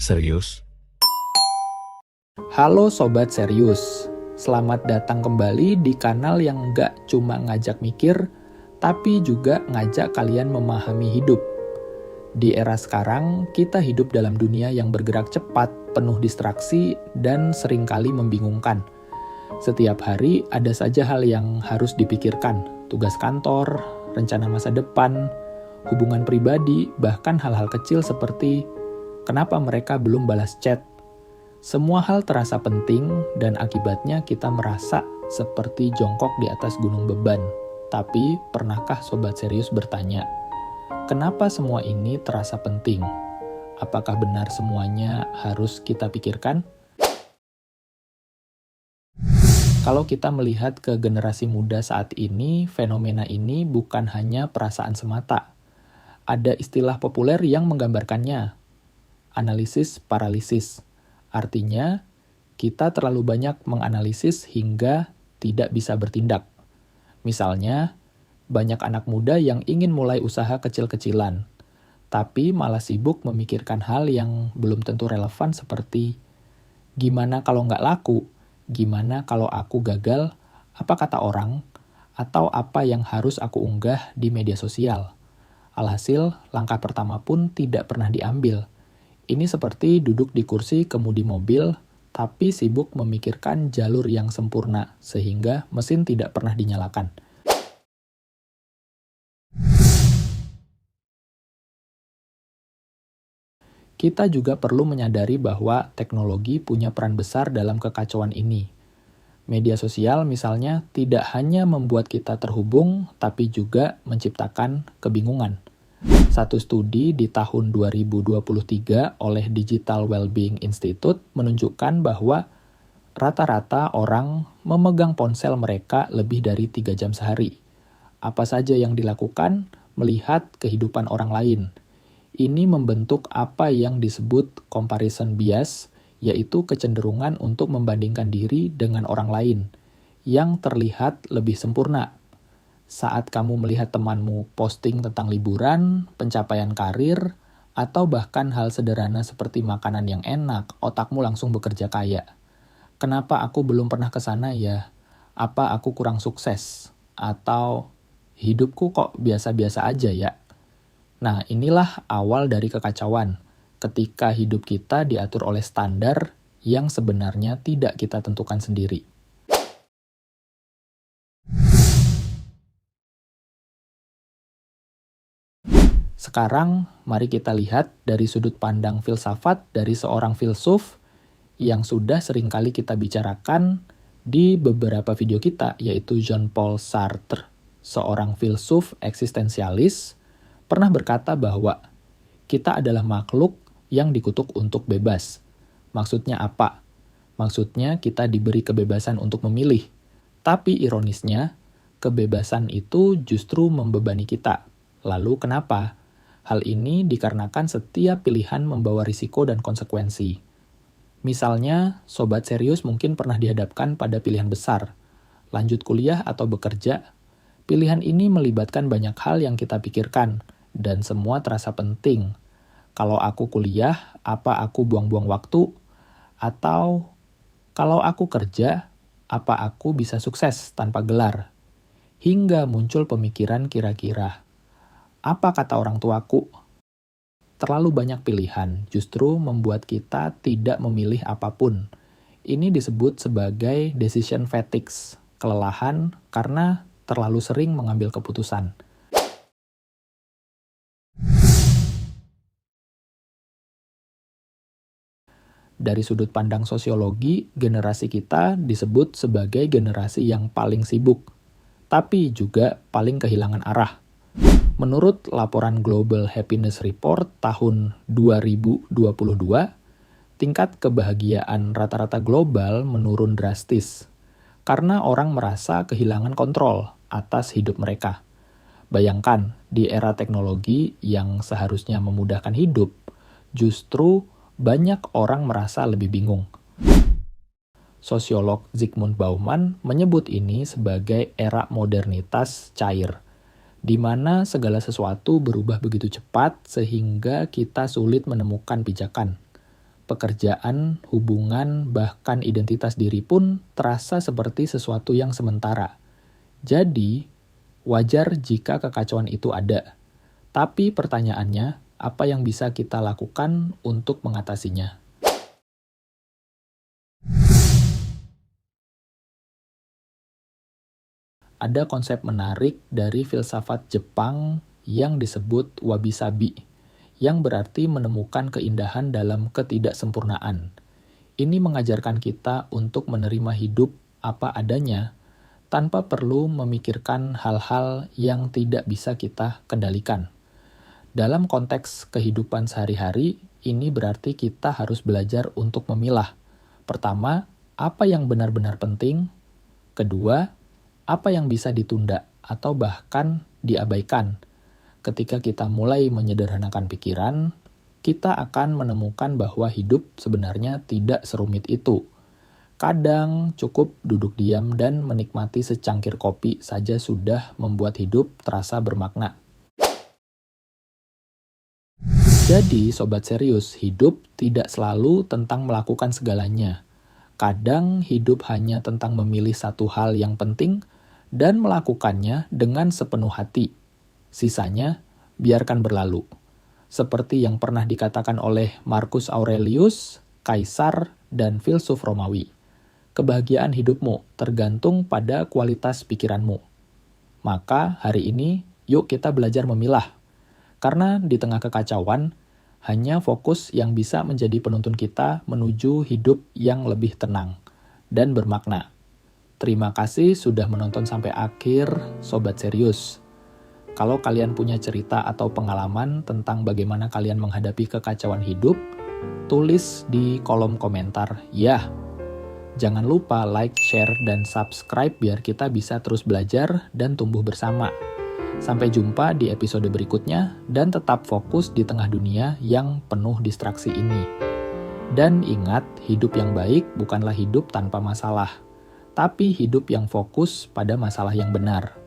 Serius? Halo Sobat Serius, selamat datang kembali di kanal yang nggak cuma ngajak mikir, tapi juga ngajak kalian memahami hidup. Di era sekarang, kita hidup dalam dunia yang bergerak cepat, penuh distraksi, dan seringkali membingungkan. Setiap hari ada saja hal yang harus dipikirkan, tugas kantor, rencana masa depan, hubungan pribadi, bahkan hal-hal kecil seperti kenapa mereka belum balas chat. Semua hal terasa penting dan akibatnya kita merasa seperti jongkok di atas gunung beban. Tapi, pernahkah Sobat Serius bertanya, kenapa semua ini terasa penting? Apakah benar semuanya harus kita pikirkan? Kalau kita melihat ke generasi muda saat ini, fenomena ini bukan hanya perasaan semata. Ada istilah populer yang menggambarkannya, analisis paralisis. Artinya, kita terlalu banyak menganalisis hingga tidak bisa bertindak. Misalnya, banyak anak muda yang ingin mulai usaha kecil-kecilan, tapi malah sibuk memikirkan hal yang belum tentu relevan seperti, gimana kalau nggak laku? Gimana kalau aku gagal? Apa kata orang? Atau apa yang harus aku unggah di media sosial? Alhasil, langkah pertama pun tidak pernah diambil. Ini seperti duduk di kursi kemudi mobil, tapi sibuk memikirkan jalur yang sempurna, sehingga mesin tidak pernah dinyalakan. Kita juga perlu menyadari bahwa teknologi punya peran besar dalam kekacauan ini. Media sosial misalnya tidak hanya membuat kita terhubung, tapi juga menciptakan kebingungan. Satu studi di tahun 2023 oleh Digital Wellbeing Institute menunjukkan bahwa rata-rata orang memegang ponsel mereka lebih dari 3 jam sehari. Apa saja yang dilakukan? Melihat kehidupan orang lain. Ini membentuk apa yang disebut comparison bias, yaitu kecenderungan untuk membandingkan diri dengan orang lain, yang terlihat lebih sempurna. Saat kamu melihat temanmu posting tentang liburan, pencapaian karir, atau bahkan hal sederhana seperti makanan yang enak, otakmu langsung bekerja kaya. Kenapa aku belum pernah ke sana ya? Apa aku kurang sukses? Atau hidupku kok biasa-biasa aja ya? Nah, inilah awal dari kekacauan, ketika hidup kita diatur oleh standar yang sebenarnya tidak kita tentukan sendiri. Sekarang, mari kita lihat dari sudut pandang filsafat dari seorang filsuf yang sudah seringkali kita bicarakan di beberapa video kita, yaitu Jean-Paul Sartre, seorang filsuf eksistensialis, pernah berkata bahwa kita adalah makhluk yang dikutuk untuk bebas. Maksudnya apa? Maksudnya kita diberi kebebasan untuk memilih. Tapi ironisnya, kebebasan itu justru membebani kita. Lalu kenapa? Hal ini dikarenakan setiap pilihan membawa risiko dan konsekuensi. Misalnya, Sobat Serius mungkin pernah dihadapkan pada pilihan besar, lanjut kuliah atau bekerja. Pilihan ini melibatkan banyak hal yang kita pikirkan, dan semua terasa penting. Kalau aku kuliah, apa aku buang-buang waktu? Atau, kalau aku kerja, apa aku bisa sukses tanpa gelar? Hingga muncul pemikiran kira-kira, apa kata orang tuaku? Terlalu banyak pilihan justru membuat kita tidak memilih apapun. Ini disebut sebagai decision fatigue, kelelahan karena terlalu sering mengambil keputusan. Dari sudut pandang sosiologi, generasi kita disebut sebagai generasi yang paling sibuk, tapi juga paling kehilangan arah. Menurut laporan Global Happiness Report tahun 2022, tingkat kebahagiaan rata-rata global menurun drastis karena orang merasa kehilangan kontrol atas hidup mereka. Bayangkan, di era teknologi yang seharusnya memudahkan hidup, justru banyak orang merasa lebih bingung. Sosiolog Zygmunt Bauman menyebut ini sebagai era modernitas cair, di mana segala sesuatu berubah begitu cepat sehingga kita sulit menemukan pijakan. pekerjaan, hubungan, bahkan identitas diri pun terasa seperti sesuatu yang sementara. Jadi, wajar jika kekacauan itu ada. Tapi pertanyaannya, apa yang bisa kita lakukan untuk mengatasinya? Ada konsep menarik dari filsafat Jepang yang disebut wabi-sabi, yang berarti menemukan keindahan dalam ketidaksempurnaan. Ini mengajarkan kita untuk menerima hidup apa adanya, tanpa perlu memikirkan hal-hal yang tidak bisa kita kendalikan. Dalam konteks kehidupan sehari-hari, ini berarti kita harus belajar untuk memilah. Pertama, apa yang benar-benar penting. Kedua, apa yang bisa ditunda atau bahkan diabaikan. Ketika kita mulai menyederhanakan pikiran, kita akan menemukan bahwa hidup sebenarnya tidak serumit itu. Kadang cukup duduk diam dan menikmati secangkir kopi saja sudah membuat hidup terasa bermakna. Jadi, sobat serius, hidup tidak selalu tentang melakukan segalanya. Kadang hidup hanya tentang memilih satu hal yang penting dan melakukannya dengan sepenuh hati. Sisanya, biarkan berlalu. Seperti yang pernah dikatakan oleh Marcus Aurelius, kaisar dan filsuf Romawi. Kebahagiaan hidupmu tergantung pada kualitas pikiranmu. Maka hari ini, yuk kita belajar memilah. Karena di tengah kekacauan, hanya fokus yang bisa menjadi penuntun kita menuju hidup yang lebih tenang dan bermakna. Terima kasih sudah menonton sampai akhir, Sobat Serius. Kalau kalian punya cerita atau pengalaman tentang bagaimana kalian menghadapi kekacauan hidup, tulis di kolom komentar ya. Jangan lupa like, share, dan subscribe biar kita bisa terus belajar dan tumbuh bersama. Sampai jumpa di episode berikutnya, dan tetap fokus di tengah dunia yang penuh distraksi ini. Dan ingat, hidup yang baik bukanlah hidup tanpa masalah, tapi hidup yang fokus pada masalah yang benar.